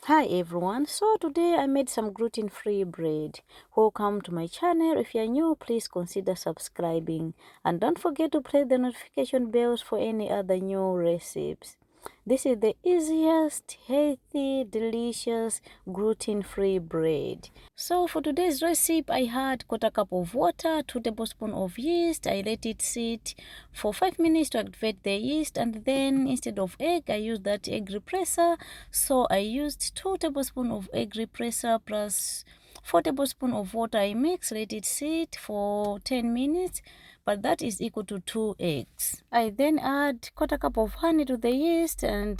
Hi everyone, so today I made some gluten-free bread. Welcome to my channel. If you're new, please consider subscribing and don't forget to press the notification bells for any other new recipes. This is the easiest, healthy, delicious gluten-free bread. So for today's recipe, I had quarter cup of water, 2 tablespoons of yeast. I let it sit for 5 minutes to activate the yeast, and then instead of egg, I used that egg represser. So I used 2 tablespoons of egg represser plus 4 tablespoons of water. I mix, let it sit for 10 minutes, but that is equal to 2 eggs. I then add quarter cup of honey to the yeast and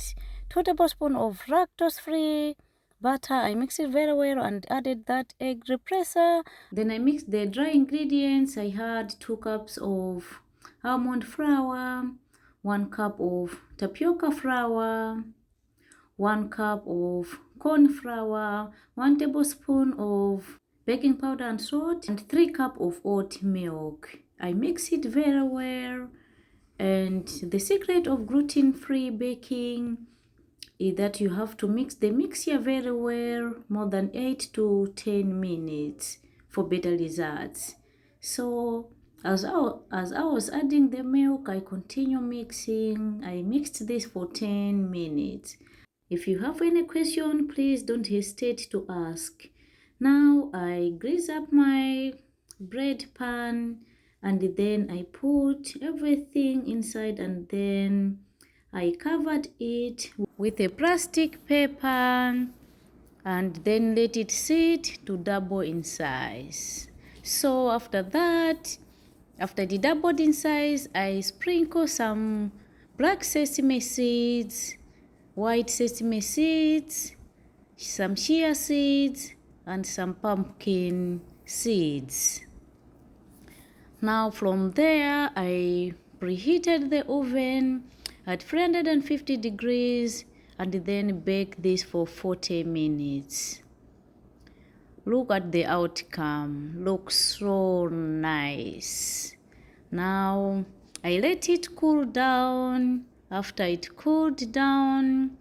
2 tablespoons of lactose-free butter. I mixed it very well and added that egg represser. Then I mixed the dry ingredients. I had 2 cups of almond flour, 1 cup of tapioca flour, 1 cup of corn flour, 1 tablespoon of baking powder and salt, and 3 cups of oat milk. I mix it very well. And the secret of gluten-free baking is that you have to mix the mixture very well, more than 8 to 10 minutes for better results. So as I was adding the milk, I continue mixing. I mixed this for 10 minutes. If you have any question, please don't hesitate to ask. Now I grease up my bread pan and then I put everything inside and then I covered it with a plastic paper and then let it sit to double in size. So after that, after it doubled in size, I sprinkle some black sesame seeds, white sesame seeds, some chia seeds, and some pumpkin seeds. Now from there, I preheated the oven at 350 degrees and then bake this for 40 minutes. Look at the outcome. Looks so nice. Now I let it cool down. After it cooled down,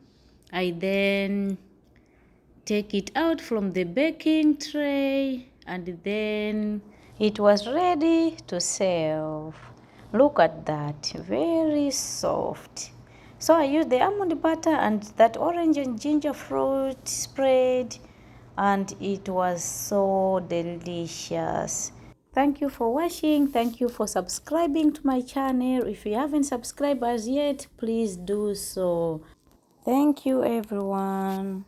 I then take it out from the baking tray and then it was ready to serve. Look at that, very soft. So I used the almond butter and that orange and ginger fruit spread and it was so delicious. Thank you for watching. Thank you for subscribing to my channel. If you haven't subscribed as yet, please do so. Thank you everyone.